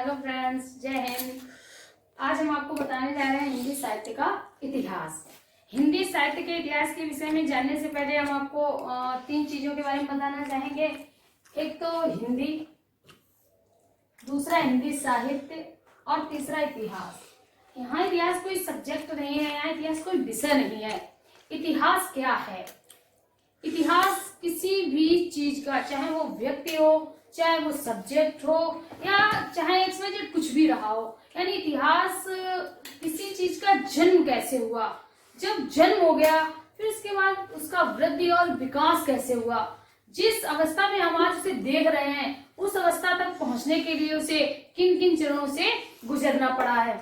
Hello friends, जय हिंद। आज हम आपको बताने जा रहे हैं हिंदी साहित्य का इतिहास। हिंदी साहित्य के इतिहास के विषय में जानने से पहले हम आपको तीन चीजों के बारे में बताना चाहेंगे। एक तो हिंदी, दूसरा हिंदी साहित्य और तीसरा इतिहास। यहाँ इतिहास कोई सब्जेक्ट नहीं है, यहाँ इतिहास कोई विषय नहीं है। इतिहास क्या है? इतिहास किसी भी चीज का, चाहे वो व्यक्ति हो, चाहे वो सब्जेक्ट हो, या चाहे एक्सवाइजेड कुछ भी रहा हो, यानी इतिहास किसी चीज का जन्म कैसे हुआ, जब जन्म हो गया फिर उसके बाद उसका वृद्धि और विकास कैसे हुआ, जिस अवस्था में हम आज उसे देख रहे हैं उस अवस्था तक पहुंचने के लिए उसे किन किन चरणों से गुजरना पड़ा है।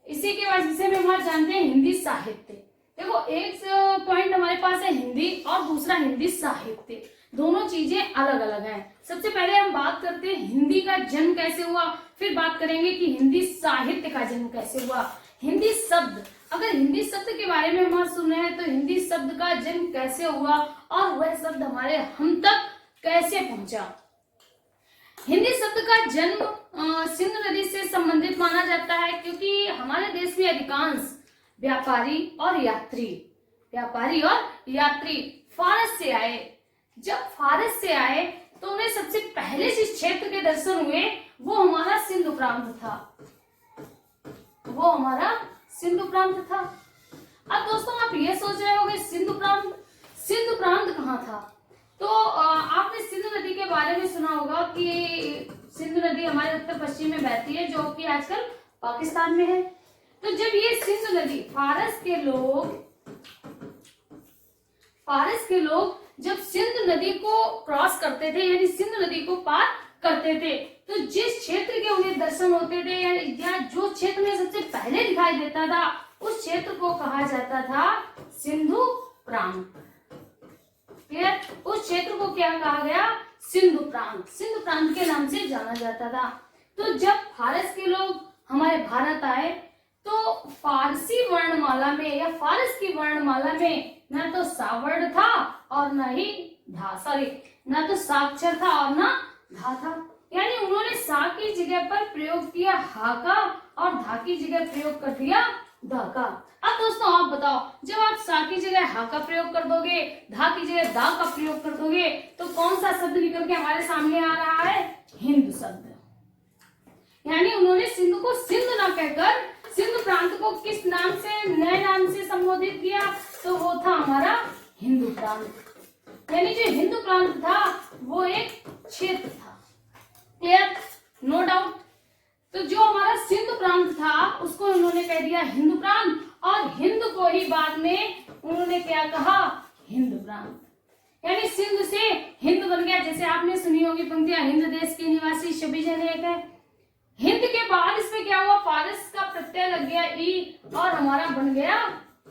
इसी के बाद जिसे हम आज जानते हैं हिंदी साहित्य। देखो, एक पॉइंट हमारे पास है हिंदी और दूसरा हिंदी साहित्य। दोनों चीजें अलग अलग हैं। सबसे पहले हम बात करते हैं हिंदी का जन्म कैसे हुआ, फिर बात करेंगे कि हिंदी साहित्य का जन्म कैसे हुआ। हिंदी शब्द, अगर हिंदी शब्द के बारे में हम सुन रहे हैं तो हिंदी शब्द का जन्म कैसे हुआ और वह शब्द हमारे हम तक कैसे पहुंचा। हिंदी शब्द का जन्म सिंधु नदी से संबंधित माना जाता है, क्योंकि हमारे देश में अधिकांश व्यापारी और यात्री फारस से आए। जब फारस से आए तो उन्हें सबसे पहले जिस क्षेत्र के दर्शन हुए वो हमारा सिंधु प्रांत था। अब दोस्तों, आप ये सोच रहे होंगे सिंधु प्रांत कहाँ था? तो आपने सिंधु नदी के बारे में सुना होगा कि सिंधु नदी हमारे उत्तर पश्चिम में बहती है, जो कि आजकल पाकिस्तान में है। तो जब ये सिंधु नदी फारस के लोग जब सिंधु नदी को क्रॉस करते थे, यानी सिंधु नदी को पार करते थे, तो जिस क्षेत्र के उन्हें दर्शन होते थे या जो क्षेत्र में सबसे पहले दिखाई देता था उस क्षेत्र को कहा जाता था सिंधु प्रांत। क्लियर? उस क्षेत्र को क्या कहा गया? सिंधु प्रांत के नाम से जाना जाता था। तो जब फारस के लोग हमारे भारत आए तो फारसी वर्णमाला में या फारस की वर्णमाला में न तो सावर्ण था और न ही धा, न तो साक्षर था और न धा था। यानी उन्होंने सा की जगह पर प्रयोग किया हा का और धा की जगह प्रयोग कर दिया धा का। अब दोस्तों आप बताओ, जब आप सा की जगह हा का प्रयोग कर दोगे, धा की जगह दा का प्रयोग कर दोगे, तो कौन सा शब्द निकल के हमारे सामने आ रहा है? हिंद शब्द। यानी उन्होंने सिंधु को सिंधु ना कहकर सिंधु प्रांत को किस नाम से, नए नाम से संबोधित किया? तो वो था हमारा हिंदू प्रांत। यानी जो हिंदू प्रांत था वो एक क्षेत्र था। क्लियर? No doubt. तो जो हमारा सिंधु प्रांत था उसको उन्होंने कह दिया हिंदू प्रांत, और हिंद को ही बाद में उन्होंने क्या कहा? हिंदू प्रांत। यानी सिंधु से हिंद बन गया। जैसे आपने सुनी होगी पंक्तियां, हिंद देश के निवासी सभी जन एक है। हिंद के बाद इसमें क्या हुआ? फारस का प्रत्यय लग गया ई और हमारा बन गया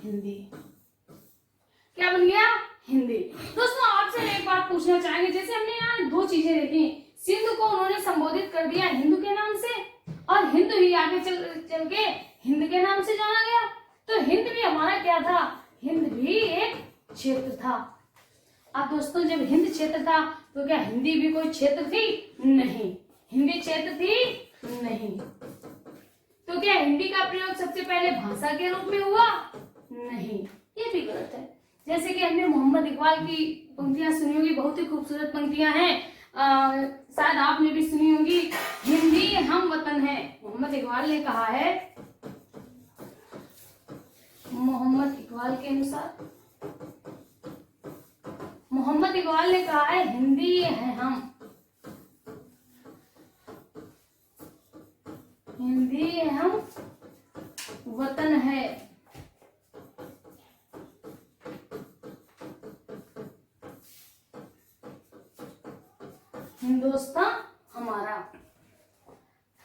हिंदी। क्या बन गया? हिंदी। दोस्तों आपसे एक बात पूछना चाहेंगे, जैसे हमने यहाँ दो चीजें देखी, सिंधु को उन्होंने संबोधित कर दिया हिंदू के नाम से और हिंदू ही आगे चल के हिंद के नाम से जाना गया। तो हिंद भी हमारा क्या था? हिंद भी एक क्षेत्र था। अब दोस्तों, जब हिंद क्षेत्र था तो क्या हिंदी भी कोई क्षेत्र थी? नहीं, हिंदी क्षेत्र थी नहीं। तो क्या हिंदी का प्रयोग सबसे पहले भाषा के रूप में हुआ? नहीं, ये भी गलत है। जैसे कि हमने मोहम्मद इकबाल की पंक्तियां सुनी होगी, बहुत ही खूबसूरत पंक्तियां हैं, शायद आपने भी सुनी होगी, हिंदी हम वतन है। मोहम्मद इकबाल ने कहा है, मोहम्मद इकबाल ने कहा है हिंदी है हम, हिंदी हम वतन है। हिंदुस्तान हमारा।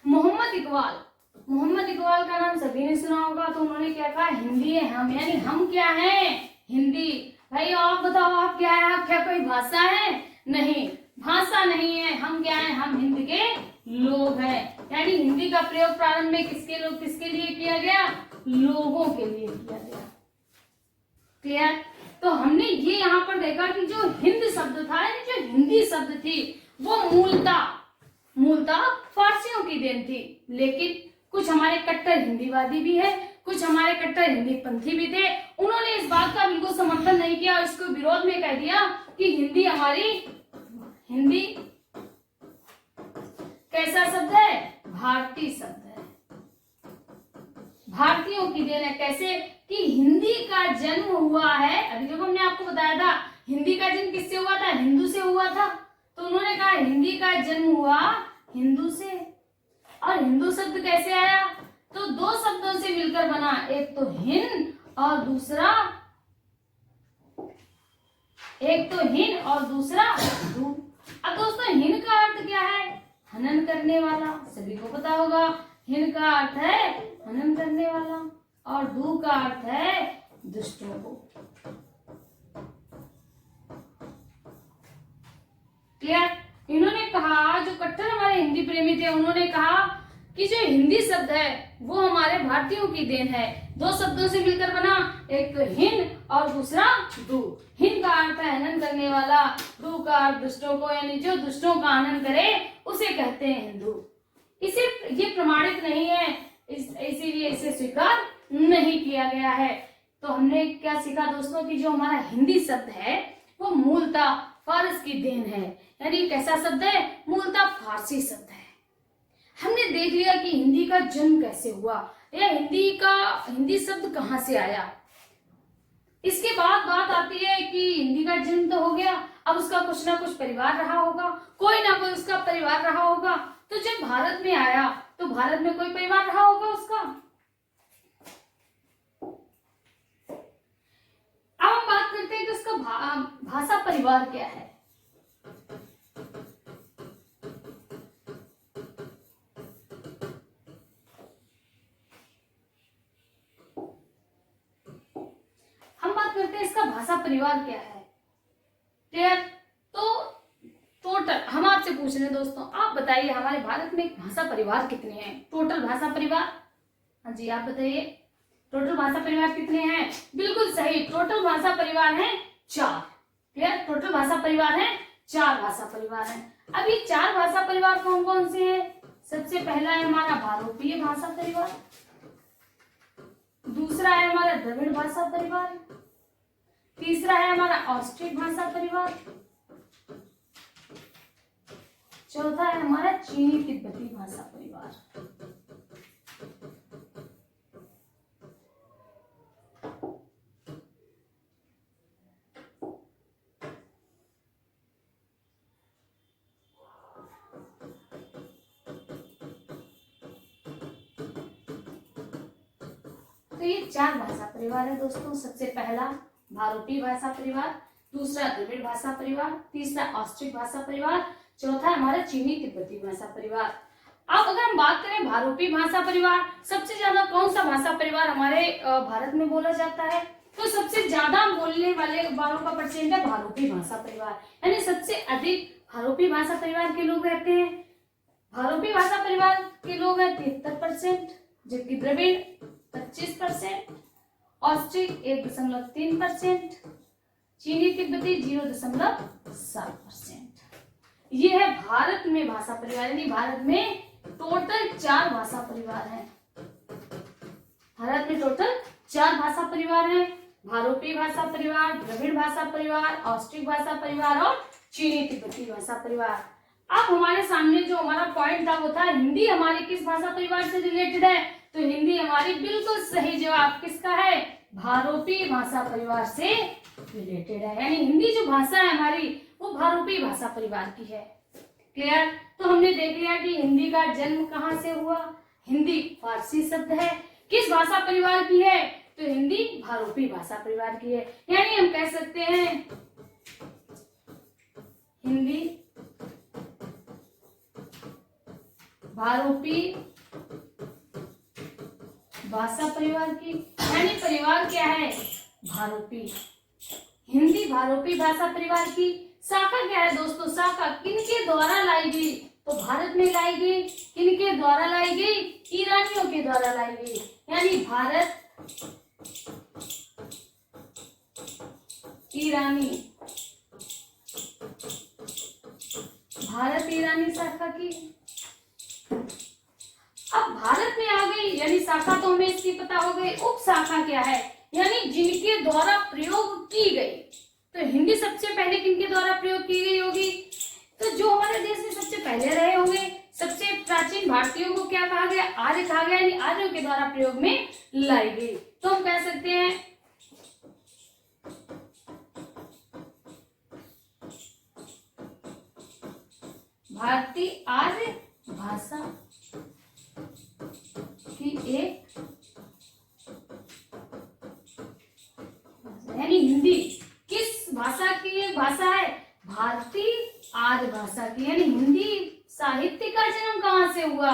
मोहम्मद इकबाल का नाम सभी ने सुना होगा। तो उन्होंने क्या कहा? हिंदी है हम, यानी हम क्या हैं? हिंदी। भाई आप बताओ, आप क्या है? आप क्या कोई भाषा है? नहीं, भाषा नहीं है। हम क्या है? हम हिंद के लोग हैं। यानी हिंदी का प्रयोग प्रारंभ में किसके लिए किया गया? लोगों के लिए किया गया। क्लियर? तो हमने ये यहाँ पर देखा कि जो हिंद शब्द था, यानी जो हिंदी शब्द थी, वो मूलतः मूलतः फारसियों की देन थी। लेकिन कुछ हमारे कट्टर हिंदीवादी भी है, कुछ हमारे कट्टर हिंदी पंथी भी थे, उन्होंने इस बात का बिल्कुल समर्थन नहीं किया और इसको विरोध में कह दिया कि हिंदी कैसा शब्द है, भारतीय शब्द है, भारतीयों की देन है। कैसे कि हिंदी का जन्म हुआ है, अभी देखो हमने आपको बताया था हिंदी का जन्म किससे हुआ था, हिंदू से हुआ था। तो उन्होंने कहा हिंदी का जन्म हुआ हिंदू से। और हिंदू शब्द कैसे आया, तो दो शब्दों से मिलकर बना, एक तो हिंद और दूसरा दू। अब दोस्तों हिंद का अर्थ क्या है, हनन करने वाला, सभी को पता होगा। हिंद का अर्थ है हनन करने वाला और दू का अर्थ है दुष्टों को। क्लियर। इन्होंने कहा, जो कट्टर हमारे हिंदी प्रेमी थे, उन्होंने कहा कि जो हिंदी शब्द है वो हमारे भारतीयों की देन है, दो शब्दों से मिलकर बना, एक हिंद और दूसरा दू। हिंद का अर्थ है हनन करने वाला, दू का अर्थ दुष्टों को, यानी जो दुष्टों का हनन करे उसे कहते हैं हिंदू। इसे ये प्रमाणित नहीं है, इसीलिए इसे स्वीकार नहीं किया गया है। तो हमने क्या सीखा दोस्तों कि जो हमारा हिंदी शब्द है वो मूलतः फारस की देन है, यानी कैसा शब्द है, मूलतः फारसी शब्द है। हमने देख लिया कि हिंदी का जन्म कैसे हुआ, या हिंदी शब्द कहां से आया। इसके बाद बात आती है कि हिंदी का जन्म तो हो गया, अब उसका कुछ ना कुछ परिवार रहा होगा, कोई ना कोई उसका परिवार रहा होगा। तो जब भारत में आया तो भारत में कोई परिवार रहा होगा उसका। अब हम बात करते हैं कि उसका भाषा परिवार क्या है। हम बात करते हैं इसका भाषा परिवार क्या है। क्लियर। तो टोटल हम आपसे पूछ रहे हैं दोस्तों, आप बताइए हमारे भारत में भाषा परिवार कितने हैं, टोटल भाषा परिवार। हाँ जी आप बताइए टोटल भाषा परिवार कितने हैं। बिल्कुल सही, टोटल भाषा परिवार हैं 4। क्लियर। टोटल भाषा परिवार हैं 4 भाषा परिवार हैं। अब ये 4 भाषा परिवार कौन कौन से हैं। सबसे पहला है हमारा भारोपीय भाषा परिवार, दूसरा है हमारा द्रविड़ भाषा परिवार, तीसरा है हमारा ऑस्ट्रिक भाषा परिवार, चौथा है हमारा चीनी तिब्बती भाषा परिवार। तो ये 4 भाषा परिवार है दोस्तों। सबसे पहला भारोपीय भाषा परिवार, दूसरा द्रविड़ भाषा परिवार, तीसरा ऑस्ट्रिक भाषा परिवार, चौथा हमारा चीनी तिब्बती भाषा परिवार। अब अगर हम बात करें भारोपीय भाषा परिवार, सबसे ज्यादा कौन सा भाषा परिवार हमारे भारत में बोला जाता है, तो सबसे ज्यादा बोलने वालों का परसेंट है भारोपीय भाषा परिवार, यानी सबसे अधिक भारोपीय भाषा परिवार के लोग रहते हैं। भारोपीय भाषा परिवार के लोग हैं 73%, जबकि द्रविड़ 25%, ऑस्ट्रिक 1.3%, चीनी तिब्बती 0.7%। ये है भारत में भाषा परिवार, यानी भारत में टोटल 4 भाषा परिवार हैं। भारत में टोटल 4 भाषा परिवार हैं, भारोपीय भाषा परिवार, द्रविड़ भाषा परिवार, ऑस्ट्रिक भाषा परिवार और चीनी तिब्बती भाषा परिवार। अब हमारे सामने जो हमारा पॉइंट था वो था हिंदी हमारी किस भाषा परिवार से रिलेटेड है, तो हिंदी हमारी बिल्कुल सही जवाब किसका है, भारोपीय भाषा परिवार से रिलेटेड है, यानी हिंदी जो भाषा है हमारी वो भारोपीय भाषा परिवार की है। क्लियर। तो हमने देख लिया कि हिंदी का जन्म कहाँ से हुआ, हिंदी फारसी शब्द है, किस भाषा परिवार की है, तो हिंदी भारोपीय भाषा परिवार की है, यानी हम कह सकते हैं हिंदी भारोपीय भाषा परिवार की, यानी परिवार क्या है, भारोपीय। हिंदी भारोपीय भाषा परिवार की शाखा क्या है दोस्तों, शाखा किनके द्वारा लाई गई, तो भारत में लाई गई, किनके द्वारा लाई गई, ईरानियों के द्वारा लाई गई, यानी भारत ईरानी, भारत ईरानी शाखा की भारत में आ गई, यानी शाखा तो हमें इसकी पता हो गई। उप शाखा क्या है, यानी जिनके द्वारा प्रयोग की गई। तो हिंदी सबसे पहले किनके द्वारा प्रयोग की गई होगी, तो जो हमारे देश में सबसे पहले रहे होंगे, सबसे प्राचीन भारतीयों को क्या कहा गया, आर्य कहा गया, यानी आर्यों के द्वारा प्रयोग में लाई गई। तो हम कह सकते हैं भारतीय आर्य भाषा की एक, यानी हिंदी किस भाषा की एक भाषा है, भारतीय आर्य भाषा की। यानी हिंदी साहित्य का जन्म कहाँ से हुआ,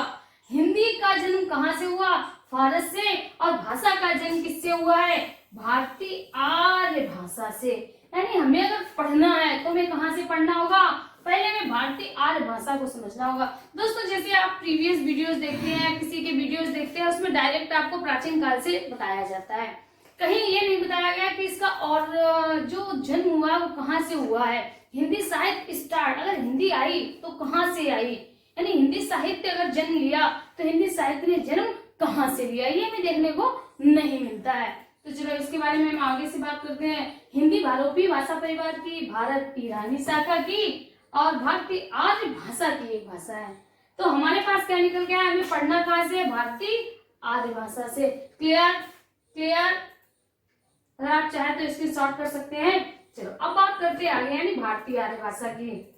हिंदी का जन्म कहाँ से हुआ, फारस से, और भाषा का जन्म किससे हुआ है, भारतीय आर्य भाषा से। यानी हमें अगर पढ़ना है तो हमें कहाँ से पढ़ना होगा, पहले हमें भारतीय आर्य भाषा को समझना होगा। दोस्तों जैसे आप प्रीवियस वीडियोस देखते हैं, किसी के वीडियोस देखते हैं, उसमें डायरेक्ट आपको प्राचीन काल से बताया जाता है, कहीं ये नहीं बताया गया कि इसका और जो जन्म हुआ वो कहाँ से हुआ है। हिंदी साहित्य स्टार्ट, अगर हिंदी आई तो कहाँ से आई, यानी हिंदी साहित्य अगर जन्म लिया तो हिंदी साहित्य ने जन्म कहाँ से लिया, ये हमें देखने को नहीं मिलता है। तो चलो इसके बारे में हम आगे से बात करते हैं। हिंदी भारोपी भाषा परिवार की, भारत ईरानी शाखा की, और भारतीय आर्य भाषा की एक भाषा है। तो हमारे पास क्या निकल गया, हमें पढ़ना कहाँ से, भारतीय आर्य भाषा से। क्लियर क्लियर, अगर आप चाहे तो इसकी शॉर्ट कर सकते हैं। चलो अब बात करते हैं आगे, यानी भारतीय आर्य भाषा की।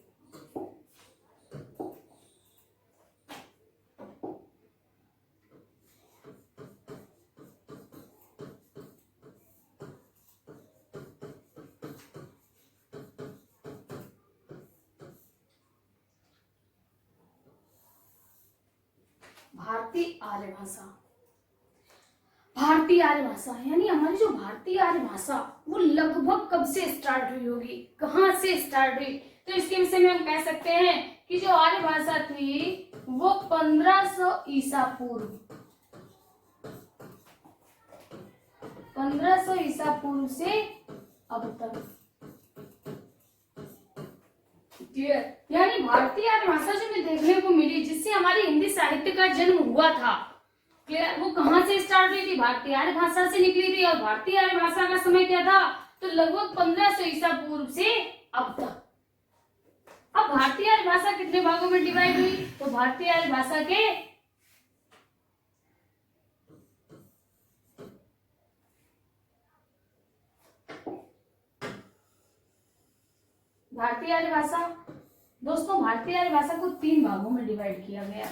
भारतीय आर्य भाषा, भारतीय आर्य भाषा यानी हमारी जो भारतीय आर्य भाषा वो लगभग कब से स्टार्ट हुई होगी, कहाँ से स्टार्ट हुई। तो इसके विषय में हम कह सकते हैं कि जो आर्य भाषा थी वो 1500 ईसा पूर्व, 1500 ईसा पूर्व से अब तक। यानी भारतीय आर्य भाषा जो हमें देखने को मिली, जिससे हमारी हिंदी साहित्य का जन्म हुआ था, क्लियर, वो कहाँ से स्टार्ट हुई थी, भारतीय आर्य भाषा से निकली थी। और भारतीय आर्य भाषा का समय क्या था, तो लगभग 1500 ईसा पूर्व से अब तक। अब भारतीय आर्य भाषा कितने भागों में डिवाइड हुई, तो भारतीय आर्य भाषा के भारतीय आर्य भाषा, दोस्तों भारतीय आर्य भाषा को 3 भागों में डिवाइड किया गया।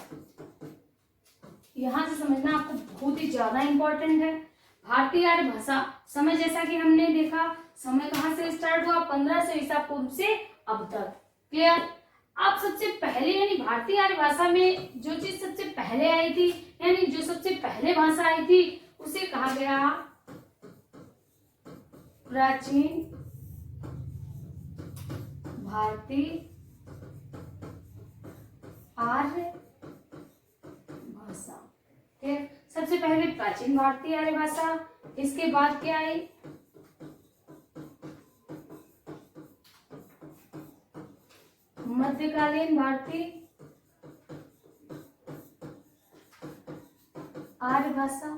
यहां से समझना आपको बहुत ही ज्यादा इंपॉर्टेंट है। भारतीय आर्य भाषा समय, जैसा कि हमने देखा, समय कहां से स्टार्ट हुआ, 1500 ईसा पूर्व से अब तक। क्लियर। आप सबसे पहले यानी भारतीय आर्य भाषा में जो चीज सबसे पहले आई थी, यानी जो सबसे पहले भाषा आई थी, उसे कहा गया प्राचीन भारतीय आर्य भाषा। ठीक, सबसे पहले प्राचीन भारतीय आर्य भाषा, इसके बाद क्या आई, मध्यकालीन भारतीय आर्य भाषा।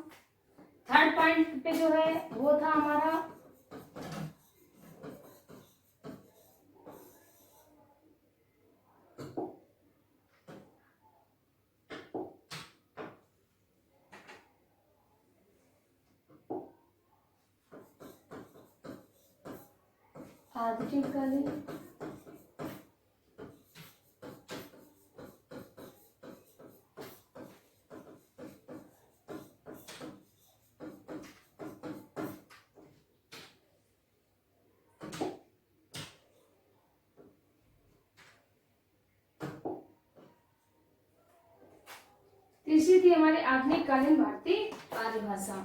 थर्ड पॉइंट पे जो है वो था हमारा आधुनिककालीन तीसरी थी हमारी आधुनिक कालीन भारतीय आर्य भाषा।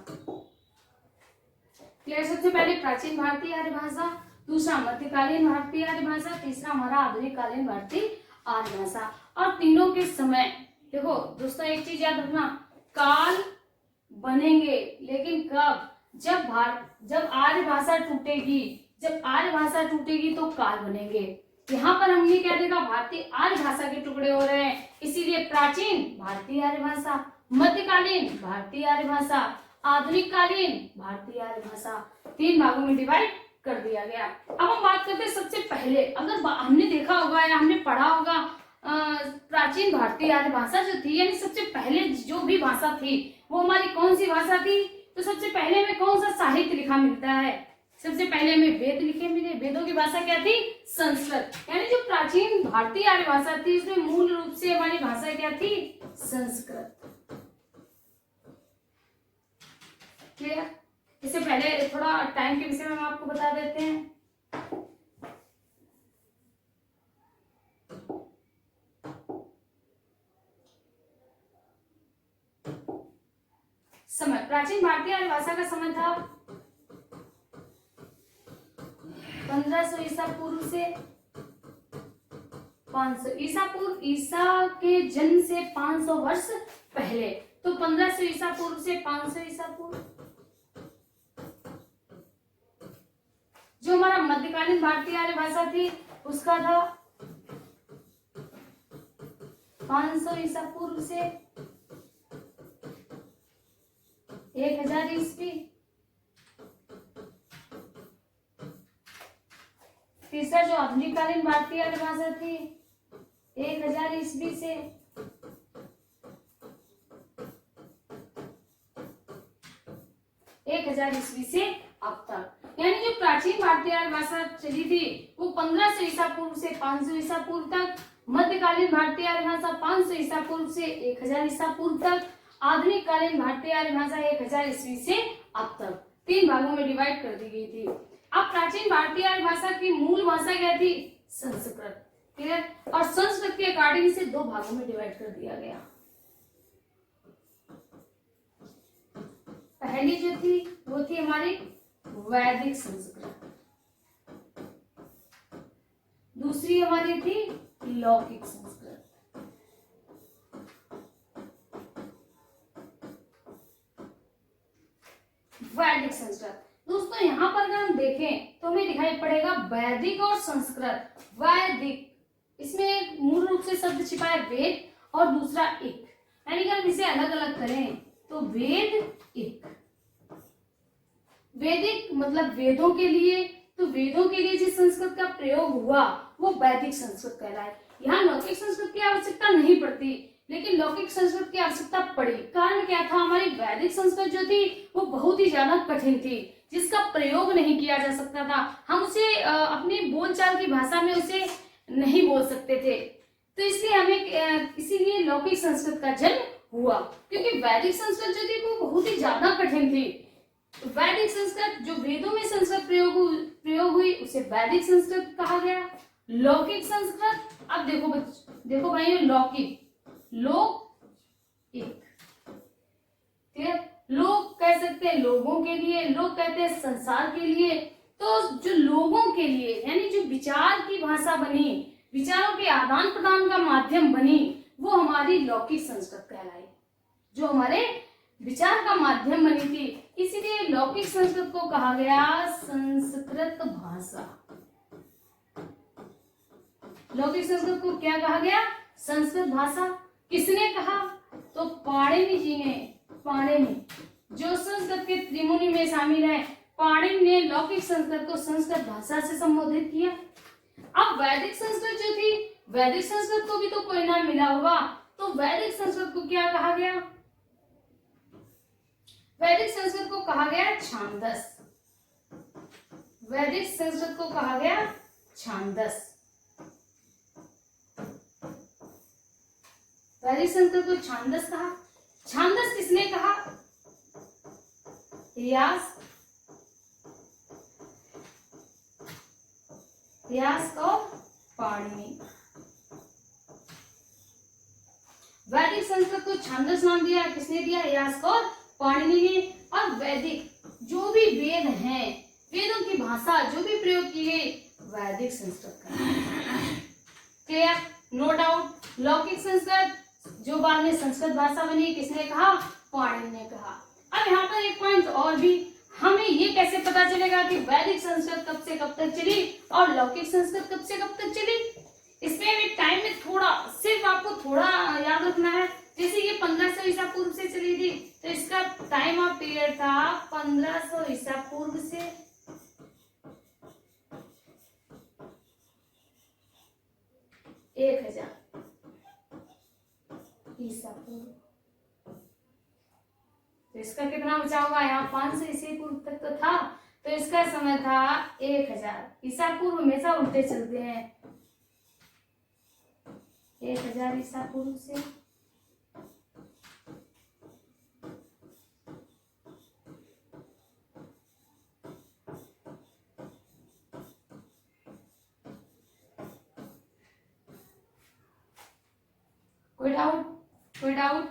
क्लियर। सबसे पहले प्राचीन भारतीय आर्य भाषा, दूसरा मध्यकालीन भारतीय आर्य भाषा, तीसरा हमारा आधुनिक कालीन भारतीय आर्य भाषा। और तीनों के समय देखो दोस्तों, एक चीज याद रखना, काल बनेंगे, लेकिन कब, जब आर्य भाषा टूटेगी, जब आर्य भाषा टूटेगी तो काल बनेंगे। यहाँ पर हमने क्या देखा, भारतीय आर्य भाषा के टुकड़े हो रहे हैं, इसीलिए प्राचीन भारतीय आर्य भाषा, मध्यकालीन भारतीय आर्य भाषा, आधुनिक कालीन भारतीय आर्य भाषा, 3 भागों में डिवाइड कर दिया गया। अब हम बात करते हैं सबसे पहले, अगर हमने देखा होगा या हमने पढ़ा होगा प्राचीन भारतीय आर्य भाषा जो थी, यानी सबसे पहले जो भी भाषा थी वो हमारी कौन सी भाषा थी? तो सबसे पहले हमें कौन सा साहित्य लिखा मिलता है? सबसे पहले हमें वेद लिखे मिले। वेदों की भाषा क्या थी? संस्कृत। यानी जो प्राचीन भारतीय आर्य भाषा थी उसमें मूल रूप से हमारी भाषा क्या थी? संस्कृत। क्लियर? इससे पहले थोड़ा टाइम के विषय में हम आपको बता देते हैं। समय, प्राचीन भारतीय आर्य भाषा का समय था 1500 ईसा पूर्व से 500 ईसा पूर्व। ईसा के जन्म से 500 वर्ष पहले, तो 1500 ईसा पूर्व से 500 ईसा पूर्व। जो हमारा मध्यकालीन भारतीय आर्य भाषा थी उसका था 500 ईसा पूर्व से 1000 ईस्वी। तीसरा जो आधुनिक कालीन भारतीय आर्य भाषा थी 1000 ईस्वी से 1000 ईस्वी से अब तक। यानी जो प्राचीन भारतीय आर्य भाषा चली थी वो 1500 ईसा पूर्व से 500 ईसा पूर्व तक, मध्यकालीन भारतीय आर्य भाषा 500 ईसा पूर्व से 1000 ईसा पूर्व तक, आधुनिक कालीन भारतीय आर्य भाषा 1000 ईस्वी से अब तक 3 भागों में डिवाइड कर दी गई थी। अब प्राचीन भारतीय आर्य भाषा की मूल भाषा क्या थी? संस्कृत। क्लियर? और संस्कृत के अकॉर्डिंग इसे 2 भागों में डिवाइड कर दिया गया। पहली जो थी वो थी हमारी वैदिक संस्कृत, दूसरी हमारी थी लौकिक संस्कृत। वैदिक संस्कृत दोस्तों, यहाँ पर अगर हम देखें तो हमें दिखाई पड़ेगा वैदिक और संस्कृत। वैदिक, इसमें एक मूल रूप से शब्द छिपा है वेद, और दूसरा इक, यानी कि हम इसे अलग अलग करें तो वेद इक। वैदिक मतलब वेदों के लिए, तो वेदों के लिए जिस संस्कृत का प्रयोग हुआ वो वैदिक संस्कृत कहलाए। यहाँ लौकिक संस्कृत की आवश्यकता नहीं पड़ती, लेकिन लौकिक संस्कृत की आवश्यकता पड़ी। कारण क्या था? हमारी वैदिक संस्कृत जो थी वो बहुत ही ज्यादा कठिन थी, जिसका प्रयोग नहीं किया जा सकता था। हम उसे अपनी बोलचाल की भाषा में उसे नहीं बोल सकते थे, तो इसलिए हमें इसीलिए लौकिक संस्कृत का जन्म हुआ, क्योंकि वैदिक संस्कृत जो थी वो बहुत ही ज्यादा कठिन थी। तो वैदिक संस्कृत, जो वेदों में संस्कृत प्रयोग हुई उसे वैदिक संस्कृत कहा गया। लौकिक संस्कृत, अब देखो भाइयों, लौकिक, लौकिक, ठीक, लोग कह सकते हैं लोगों के लिए, लोग कहते हैं संसार के लिए। तो जो लोगों के लिए यानी जो विचार की भाषा बनी, विचारों के आदान प्रदान का माध्यम बनी, वो हमारी लौकिक संस्कृत कहलाई, जो हमारे विचार का माध्यम बनी थी। इसीलिए लौकिक संस्कृत को कहा गया संस्कृत भाषा। लौकिक संस्कृत को क्या कहा गया? संस्कृत भाषा। किसने कहा? तो पाणिनि जी ने। पाणिनि जो संस्कृत के त्रिमुनि में शामिल है, पाणिनि ने लौकिक संस्कृत को संस्कृत भाषा से संबोधित किया। अब वैदिक संस्कृत जो थी, वैदिक संस्कृत को भी तो कोई नाम मिला होगा, तो वैदिक संस्कृत को क्या कहा गया? वैदिक संस्कृत को कहा गया छांदस। वैदिक संस्कृत को कहा गया छांदस। वैदिक संस्कृत को छांदस कहा। छांदस किसने कहा? यास्क और पाणिनि। वैदिक संस्कृत को छांदस नाम दिया किसने दिया? यास्क और पाणिनि ने। और वैदिक जो भी वेद हैं, वेदों की भाषा जो भी प्रयोग की गई, वैदिक संस्कृत का। क्लियर? No doubt. लौकिक संस्कृत जो बाद में संस्कृत भाषा बनी, किसने कहा? पाणिनि ने कहा। अब यहाँ पर एक पॉइंट और भी, हमें ये कैसे पता चलेगा कि वैदिक संस्कृत कब से कब तक चली और लौकिक संस्कृत कब से कब तक चली? इसमें भी टाइम में थोड़ा, सिर्फ आपको थोड़ा याद रखना है, जैसे ये 1500 ईसा पूर्व से चली थी, तो इसका टाइम ऑफ पीरियड था 1500 ईसा पूर्व से 1000 ईसा पूर्व। तो इसका कितना बचा होगा, यहाँ 500 ईसा पूर्व तक तो था, तो इसका समय था 1000 ईसा पूर्व। हमेशा उल्टे चलते हैं, 1000 ईसा पूर्व से कोई डाउट, कोई डाउट?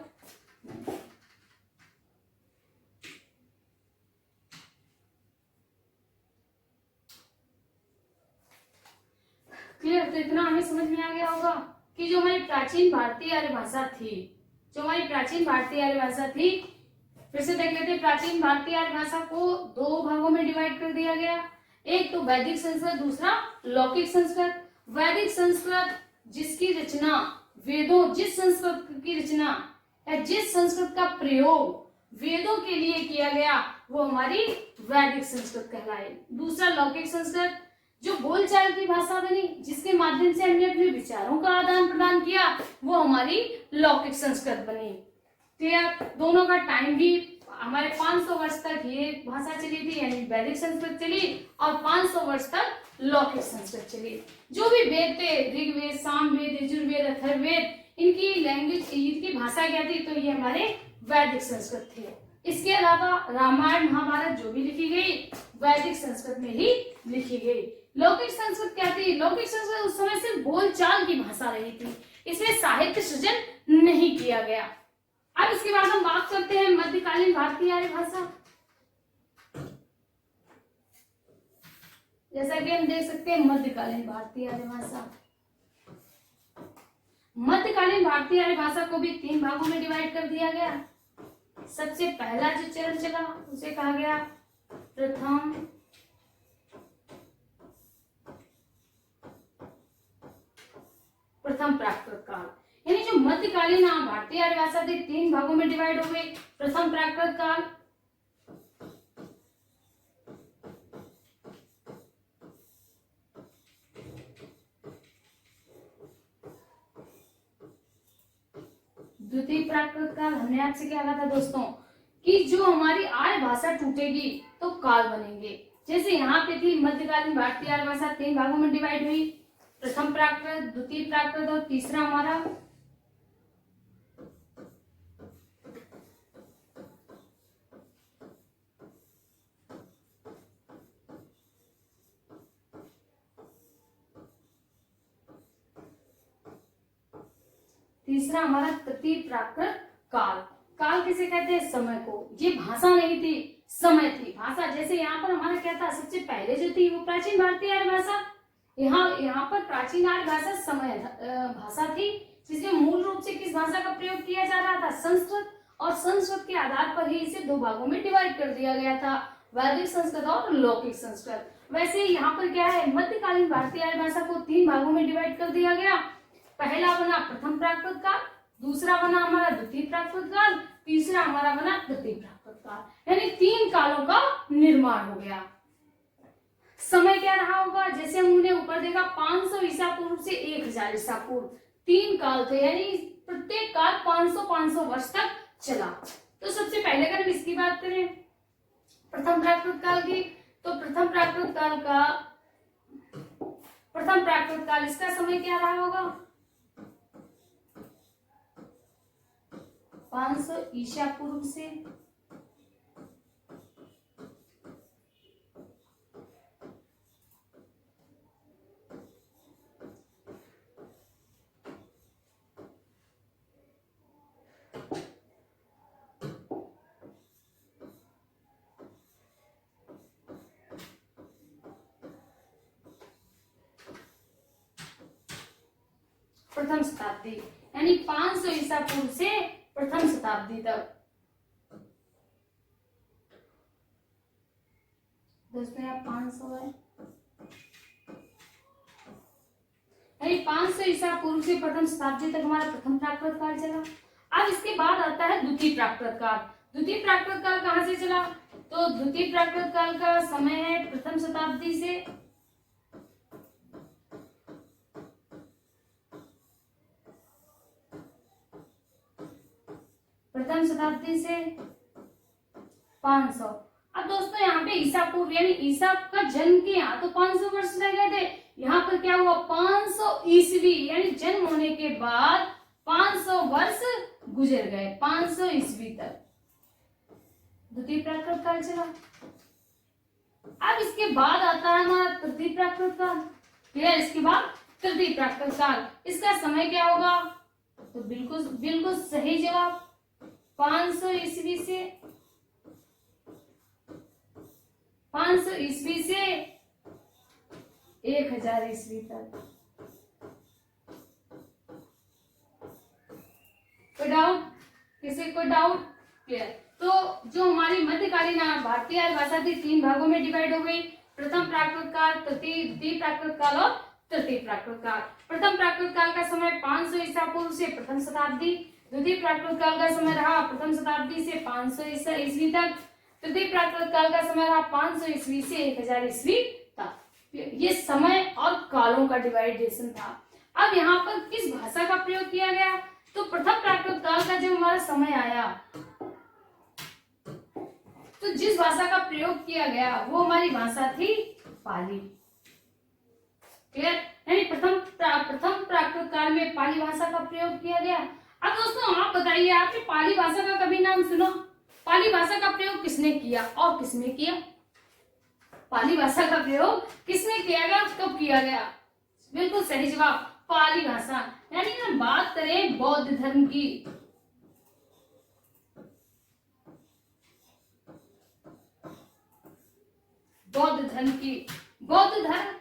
क्लियर? तो इतना हमें समझ में आ गया होगा कि जो हमारी प्राचीन भारतीय आर्य भाषा थी, जो हमारी प्राचीन भारतीय आर्य भाषा थी, फिर से देख लेते हैं। प्राचीन भारतीय आर्य भाषा को दो भागों में डिवाइड कर दिया गया, एक तो वैदिक संस्कृत, दूसरा लौकिक संस्कृत। वैदिक संस्कृत जिसकी रचना वेदों, जिस संस्कृत की रचना या जिस संस्कृत का प्रयोग वेदों के लिए किया गया, वो हमारी वैदिक संस्कृत कहलाए। दूसरा लौकिक संस्कृत, जो बोलचाल की भाषा बनी, जिसके माध्यम से हमने अपने विचारों का आदान प्रदान किया, वो हमारी लौकिक संस्कृत बनी। क्लियर? दोनों का टाइम भी हमारे 500 वर्ष तक ये भाषा चली थी, यानी वैदिक संस्कृत चली, और 500 वर्ष तक लौकिक संस्कृत चली। जो भी वेद थे, ऋग्वेद, सामवेद, यजुर्वेद, अथर्ववेद, इनकी लैंग्वेज, इनकी भाषा क्या थी, तो ये हमारे वैदिक संस्कृत थे। इसके अलावा रामायण महाभारत जो भी लिखी गई, वैदिक संस्कृत में ही लिखी गई। लौकिक संस्कृत क्या थी? लौकिक संस्कृत उस समय सिर्फ बोलचाल की भाषा रही थी, इसमें साहित्य सृजन नहीं किया गया। अब इसके बाद हम बात करते हैं मध्यकालीन भारतीय आर्य भाषा। जैसा कि हम देख सकते हैं मध्यकालीन भारतीय आर्य भाषा। मध्यकालीन भारतीय आर्य भाषा को भी 3 भागों में डिवाइड कर दिया गया। सबसे पहला जो चरण चला उसे कहा गया प्रथम प्राकृत काल। यानी जो मध्यकालीन भारतीय आर्य भाषा थी 3 भागों में डिवाइड हो गई। प्रथम प्राकृत काल, द्वितीय प्राकृत काल। हमने आपसे क्या कहा था दोस्तों कि जो हमारी आर्य भाषा टूटेगी तो काल बनेंगे। जैसे यहाँ पे थी मध्यकालीन भारतीय आर्य भाषा 3 भागों में डिवाइड हुई, प्रथम प्राकृत, द्वितीय प्राकृत और तीसरा हमारा तृतीय प्राकृत काल। काल किसे कहते हैं? समय को। ये भाषा नहीं थी, समय थी। भाषा जैसे यहाँ पर हमारा क्या था, सबसे पहले जो थी वो प्राचीन भारतीय आर्य भाषा। यहाँ पर प्राचीन आर्य भाषा समय भाषा थी, जिसमें मूल रूप से किस भाषा का प्रयोग किया जा रहा था? संस्कृत। और संस्कृत के आधार पर ही इसे 2 भागों में डिवाइड कर दिया गया था, वैदिक संस्कृत और लौकिक संस्कृत। वैसे यहाँ पर क्या है, मध्यकालीन भारतीय आर्य भाषा को 3 भागों में डिवाइड कर दिया गया। पहला बना प्रथम प्राकृत काल, दूसरा बना हमारा द्वितीय प्राकृत काल, तीसरा हमारा बना तृतीय प्राकृत काल। यानी 3 कालों का निर्माण हो गया। समय क्या रहा होगा? जैसे हमने ऊपर देखा 500 ईसा पूर्व से 1000 ईसा पूर्व 3 काल थे, यानी प्रत्येक काल 500 वर्ष तक चला। तो सबसे पहले अगर हम इसकी बात करें प्रथम प्राकृत काल की, तो प्रथम प्राकृत काल इसका समय क्या रहा होगा? 500 ईसा पूर्व से 1st शताब्दी, यानी 500 ईसा पूर्व से 1st शताब्दी तक। दोस्तों यहाँ 500 है, यानी 500 ईसा पूर्व से 1st शताब्दी तक हमारा प्रथम प्राकृत काल चला। अब इसके बाद आता है द्वितीय प्राकृत काल। द्वितीय प्राकृत काल कहाँ से चला? तो द्वितीय प्राकृत काल का समय है प्रथम शताब्दी से प्रथम शताब्दी से 500। अब दोस्तों यहाँ पे ईसा पूर्व यानी ईसा का जन्म के यहाँ तो 500 वर्ष रह गए थे, यहाँ पर क्या हुआ 500 ईस्वी यानी जन्म होने के बाद 500 वर्ष गुजर गए, 500 ईस्वी तक द्वितीय प्राकृत काल चला। अब इसके बाद आता है हमारा तृतीय प्राकृत काल। क्लियर? इसके बाद तृतीय प्राकृत काल, इसका समय क्या होगा? तो बिल्कुल बिल्कुल सही जवाब 500 ईस्वी से 500 ईस्वी से 1000 ईस्वी तक। कोई डाउट? किसी को डाउट? क्लियर? तो जो हमारी मध्यकालीन भारतीय भाषा थी 3 भागों में डिवाइड हो गई, प्रथम प्राकृत काल, द्वितीय प्राकृत काल और तृतीय प्राकृत काल। प्रथम प्राकृत काल का समय 500 ईसा पूर्व से प्रथम शताब्दी, द्वितीय प्राकृत काल का समय रहा प्रथम शताब्दी से 500 ईस्वी तक, तृतीय प्राकृत काल का समय रहा 500 ईस्वी से 1000 ईस्वी तक। ये समय और कालों का डिवाइडेशन था। अब यहाँ पर किस भाषा का प्रयोग किया गया? तो प्रथम प्राकृत काल का जब हमारा समय आया तो जिस भाषा का प्रयोग किया गया वो हमारी भाषा थी पाली। क्लियर? यानी प्रथम प्राकृत काल में पाली भाषा का प्रयोग किया गया। अब दोस्तों आप बताइए, आपने पाली भाषा का कभी नाम सुना? पाली भाषा का प्रयोग किसने किया और किसने किया? पाली भाषा का प्रयोग किसने किया गया, कब किया गया? बिल्कुल सही जवाब पाली भाषा। यानी हम बात करें बौद्ध धर्म की, बौद्ध धर्म की, बौद्ध धर्म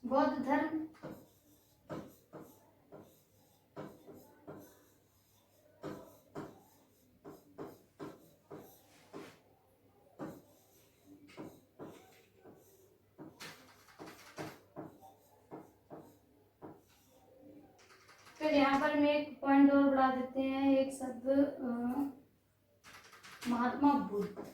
बौद्ध धर्म फिर यहाँ पर में एक पॉइंट और बढ़ा देते हैं, एक शब्द महात्मा बुद्ध।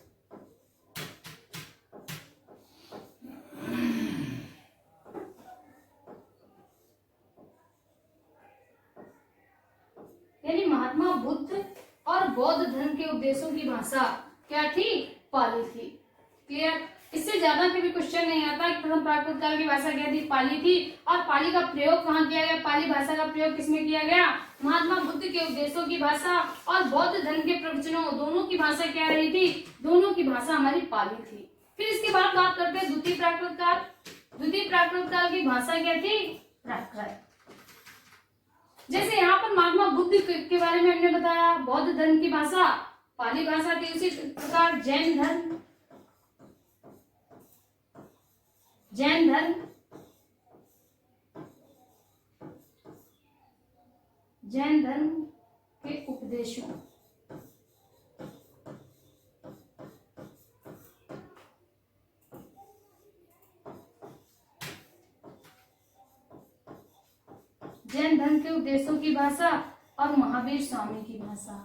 यानी महात्मा बुद्ध और बौद्ध धर्म के उपदेशों की भाषा क्या थी? पाली थी। क्लियर? इससे ज्यादा के भी क्वेश्चन नहीं आता कि प्रथम प्राकृत काल की भाषा क्या थी? पाली थी। और पाली का प्रयोग कहाँ किया गया? पाली भाषा का प्रयोग किसमें किया गया? महात्मा बुद्ध के उपदेशों की भाषा और बौद्ध धर्म के प्रवचनों, दोनों की भाषा क्या रही थी? दोनों की भाषा हमारी पाली थी। फिर इसके बाद बात करते हैं द्वितीय प्राकृत काल। द्वितीय प्राकृत काल की भाषा क्या थी? प्राकृत। जैसे यहाँ पर महात्मा बुद्ध के बारे में हमने बताया, बौद्ध धर्म की भाषा पाली भाषा थी। उसी प्रकार जैन धर्म के उपदेशों, जैन धर्म के उपदेशों की भाषा और महावीर स्वामी की भाषा।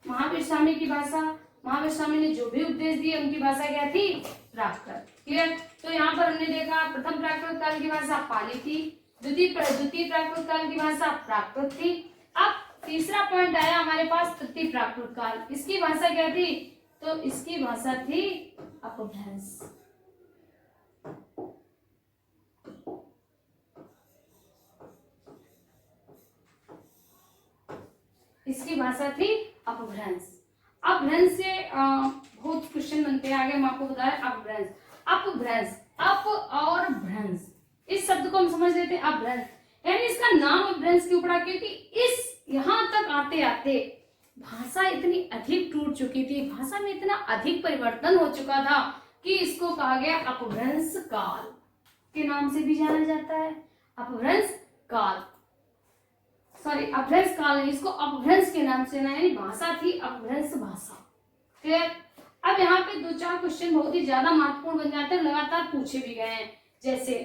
महावीर स्वामी की भाषा, महावीर स्वामी ने जो भी उपदेश दिए उनकी भाषा क्या थी? प्राकृत। क्लियर? तो यहाँ पर हमने देखा प्रथम प्राकृत काल की भाषा पाली थी, द्वितीय प्राकृत काल की भाषा प्राकृत थी। अब तीसरा पॉइंट आया हमारे पास तृतीय प्राकृत काल। इसकी भाषा क्या थी? तो इसकी भाषा थी अपभ्रंश। इसकी भाषा थी अपभ्रंश। अपभ्रंश से बहुत क्वेश्चन बनते हैं, आगे हम आपको बता रहे हैं। अपभ्रंश, अपभ्रंश, अप और भ्रंश, इस शब्द को हम समझ लेते हैं। अपभ्रंश यानी इसका नाम अपभ्रंश क्यों पड़ा? क्योंकि इस यहाँ तक आते आते भाषा इतनी अधिक टूट चुकी थी, भाषा में इतना अधिक परिवर्तन हो चुका था कि इसको कहा गया अपभ्रंश काल के नाम से भी जाना जाता है। अपभ्रंश काल, सॉरी अपभ्रंश काल नहीं, इसको अपभ्रंश के नाम से ना, यानी भाषा थी अपभ्रंश भाषा। क्लियर। अब यहाँ पे 2-4 क्वेश्चन बहुत ही ज्यादा महत्वपूर्ण बन जाते हैं, लगातार पूछे भी गए हैं। जैसे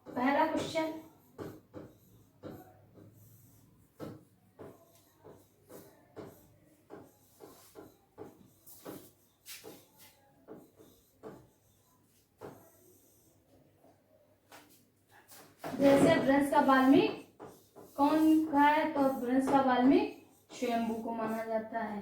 पहला क्वेश्चन, जैसे अपभ्रंश का वाल्मीकि कौन कहा है, तो अपभ्रंश का वाल्मीकि स्वयंभू को माना जाता है।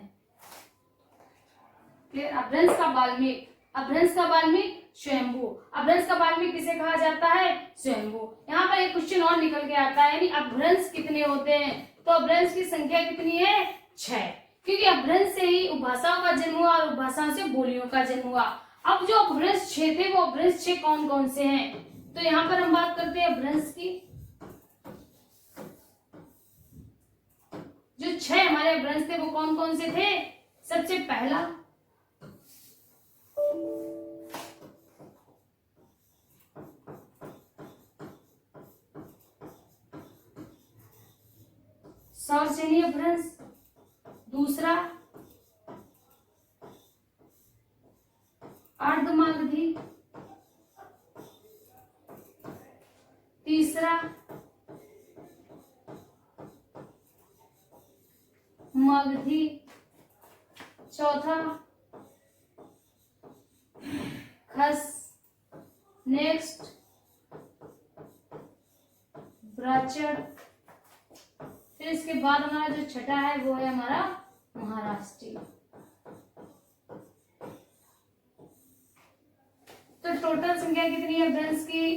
क्लियर। अपभ्रंश का वाल्मीकि, अपभ्रंश का वाल्मीकि स्वयंभू, अपभ्रंश का वाल्मीकि किसे कहा जाता है, स्वयंभू। यहाँ पर एक क्वेश्चन और निकल के आता है, यानी अपभ्रंश कितने होते हैं, तो अपभ्रंश की संख्या कितनी है, 6, क्योंकि अपभ्रंश से ही उपभाषाओं का जन्म हुआ और उपभाषाओं से बोलियों का जन्म हुआ। अब जो अपभ्रंश 6 थे वो अपभ्रंश 6 कौन कौन से हैं, तो यहाँ पर हम बात करते हैं अपभ्रंश की। जो 6 हमारे अपभ्रंश थे वो कौन कौन से थे, सबसे पहला सौरसेनी अपभ्रंश, दूसरा अर्धमागधी, तीसरा मगधी, चौथा खस, नेक्स्ट ब्राचड़, फिर इसके बाद हमारा जो छठा है वो है हमारा महाराष्ट्री। तो टोटल संख्या कितनी है अपभ्रंश की,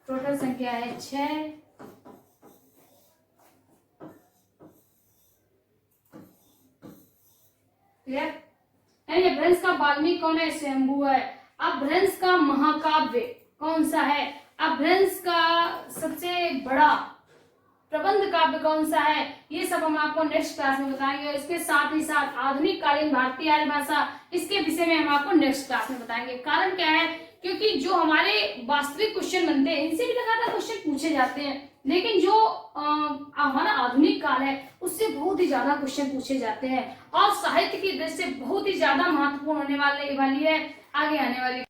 टोटल संख्या है 6। क्लियर। यानी अपभ्रंश का वाल्मीकि कौन है, स्वयंभू है। अपभ्रंश का महाकाव्य कौन सा है, अपभ्रंश का सबसे बड़ा प्रबंध काव्य कौन सा है, ये सब हम आपको नेक्स्ट क्लास में बताएंगे। और इसके साथ ही साथ आधुनिक कालीन भारतीय आर्य भाषा, इसके विषय में हम आपको नेक्स्ट क्लास में बताएंगे। कारण क्या है, क्योंकि जो हमारे वास्तविक क्वेश्चन बनते हैं इनसे भी लगातार क्वेश्चन पूछे जाते हैं, लेकिन जो हमारा आधुनिक काल है उससे बहुत ही ज्यादा क्वेश्चन पूछे जाते हैं और साहित्य की दृष्टि से बहुत ही ज्यादा महत्वपूर्ण होने वाली है आगे आने वाली